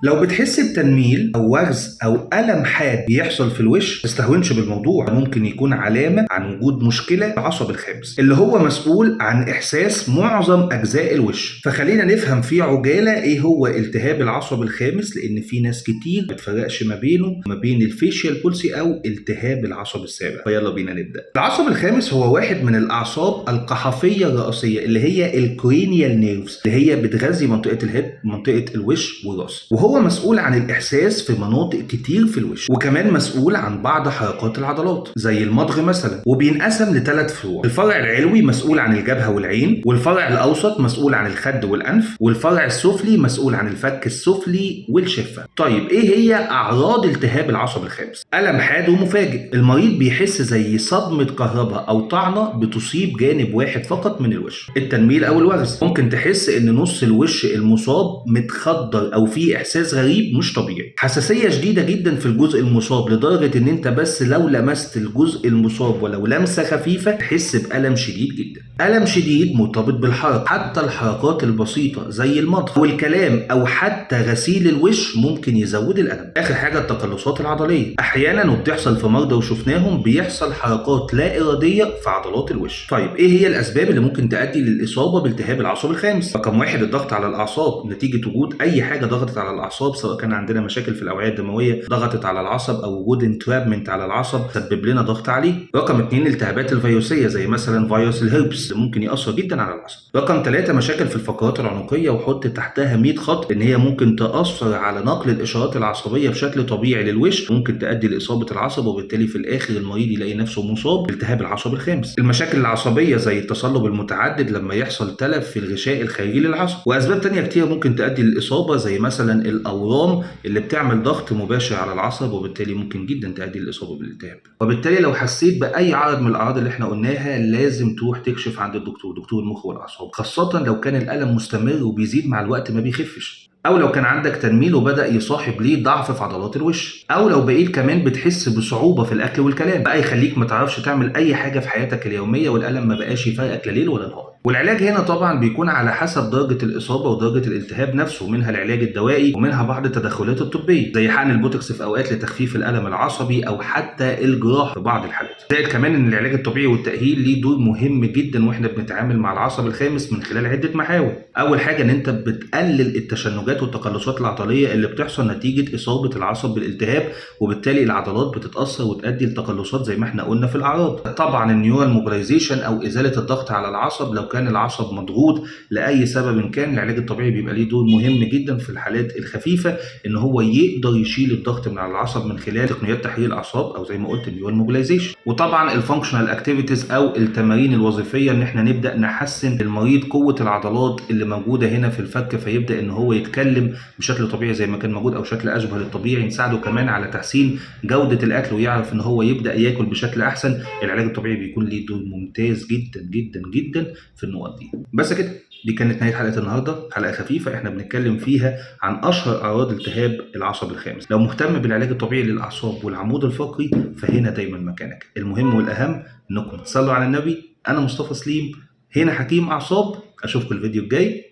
لو بتحس بتنميل او وغز او الم حاد بيحصل في الوش، ما تستهونش بالموضوع، ممكن يكون علامه عن وجود مشكله في العصب الخامس اللي هو مسؤول عن احساس معظم اجزاء الوش. فخلينا نفهم في عجاله ايه هو التهاب العصب الخامس، لان في ناس كتير ما بتفرقش ما بينه وما بين الفيشيال بولسي او التهاب العصب السابع. فيلا بينا نبدا. العصب الخامس هو واحد من الاعصاب القحفيه الرئيسيه اللي هي الكرينيال نيرفز، اللي هي بتغذي منطقه الهيد، منطقه الوش والراس، وهو مسؤول عن الاحساس في مناطق كتير في الوش، وكمان مسؤول عن بعض حركات العضلات زي المضغ مثلا. وبينقسم لثلاث فروع: الفرع العلوي مسؤول عن الجبهه والعين، والفرع الاوسط مسؤول عن الخد والانف، والفرع السفلي مسؤول عن الفك السفلي والشفه. طيب ايه هي اعراض التهاب العصب الخامس؟ الم حاد ومفاجئ، المريض بيحس زي صدمه كهرباء او طعنه بتصيب جانب واحد فقط من الوش. التنميل او الوغز، ممكن تحس ان نص الوش المصاب متخدر او فيه احساس غريب مش طبيعي. حساسيه شديده جدا في الجزء المصاب لدرجه ان انت بس لو لمست الجزء المصاب ولو لمسه خفيفه تحس بالم شديد جدا. الم شديد مرتبط بالحركه، حتى الحركات البسيطه زي المضغ والكلام او حتى غسيل الوش ممكن يزود الالم. اخر حاجه التقلصات العضليه، احيانا وبتحصل في مرضى وشفناهم بيحصل حركات لا اراديه في عضلات الوش. طيب ايه هي الاسباب اللي ممكن تؤدي للاصابه بالتهاب العصب الخامس؟ رقم واحد الضغط على الاعصاب، نتيجه وجود اي حاجه ضغطت على الاعصاب، سواء كان عندنا مشاكل في الاوعيه الدمويه ضغطت على العصب او وجود انترابمنت على العصب سبب لنا ضغط عليه. رقم اتنين الالتهابات الفيروسيه زي مثلا فيروس الهربس اللي ممكن ياثر جدا على العصب. رقم ثلاثة مشاكل في الفقرات العنقيه، وحط تحتها 100 خط ان هي ممكن تاثر على نقل الاشارات العصبيه بشكل طبيعي للوش، ممكن تؤدي لاصابه العصب وبالتالي في الاخر المريض يلاقي نفسه مصاب بالتهاب العصب الخامس. المشاكل العصبيه زي التصلب المتعدد لما يحصل تلف في الغشاء الخارجي للعصب، واسباب تانية كتير ممكن تؤدي للاصابه زي مثلا الاورام اللي بتعمل ضغط مباشر على العصب وبالتالي ممكن جدا تؤدي للاصابه بالالتهاب. وبالتالي لو حسيت باي عرض من الاعراض اللي احنا قلناها لازم تروح تكشف عند الدكتور، دكتور المخ والاعصاب، خاصه لو كان الالم مستمر وبيزيد مع الوقت ما بيخفش، او لو كان عندك تنميل وبدا يصاحب ليه ضعف في عضلات الوش، او لو بقيت كمان بتحس بصعوبه في الاكل والكلام، بقى يخليك ما تعرفش تعمل اي حاجه في حياتك اليوميه والالم ما بقاش يفرقك لا ليل ولا نهار. والعلاج هنا طبعا بيكون على حسب درجه الاصابه ودرجه الالتهاب نفسه، منها العلاج الدوائي ومنها بعض التدخلات الطبيه زي حقن البوتوكس في اوقات لتخفيف الالم العصبي او حتى الجراحه في بعض الحالات. زائد كمان ان العلاج الطبيعي والتاهيل ليه دور مهم جدا واحنا بنتعامل مع العصب الخامس من خلال عده محاور. اول حاجه ان انت بتقلل التشنجات والتقلصات العضليه اللي بتحصل نتيجه اصابه العصب بالالتهاب، وبالتالي العضلات بتتاثر وتؤدي لتقلصات زي ما احنا قلنا في الاعراض. طبعا النيورال موبيلايزيشن او ازاله الضغط على العصب لو كان العصب مضغوط لاي سبب كان، العلاج الطبيعي بيبقى ليه دور مهم جدا في الحالات الخفيفه ان هو يقدر يشيل الضغط من على العصب من خلال تقنيات تحرير الاعصاب او زي ما قلت النيورال موبيلايزيشن. وطبعا الفانكشنال اكتيفيتيز او التمارين الوظيفيه ان احنا نبدا نحسن المريض قوه العضلات اللي موجوده هنا في الفك، فيبدا ان هو يتكلم بشكل طبيعي زي ما كان موجود او شكل اشبه للطبيعي، نساعده كمان على تحسين جوده الاكل ويعرف ان هو يبدا ياكل بشكل احسن. العلاج الطبيعي بيكون ليه دور ممتاز جدا جدا جدا في النقط دي. بس كده، دي كانت نهايه حلقه النهارده، حلقه خفيفه احنا بنتكلم فيها عن اشهر اعراض التهاب العصب الخامس. لو مهتم بالعلاج الطبيعي للاعصاب والعمود الفقري فهنا دايما مكانك. المهم والاهم انكم تصلوا على النبي. انا مصطفى سليم، هنا حكيم اعصاب. اشوفكم الفيديو الجاي.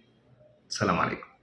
سلام عليكم.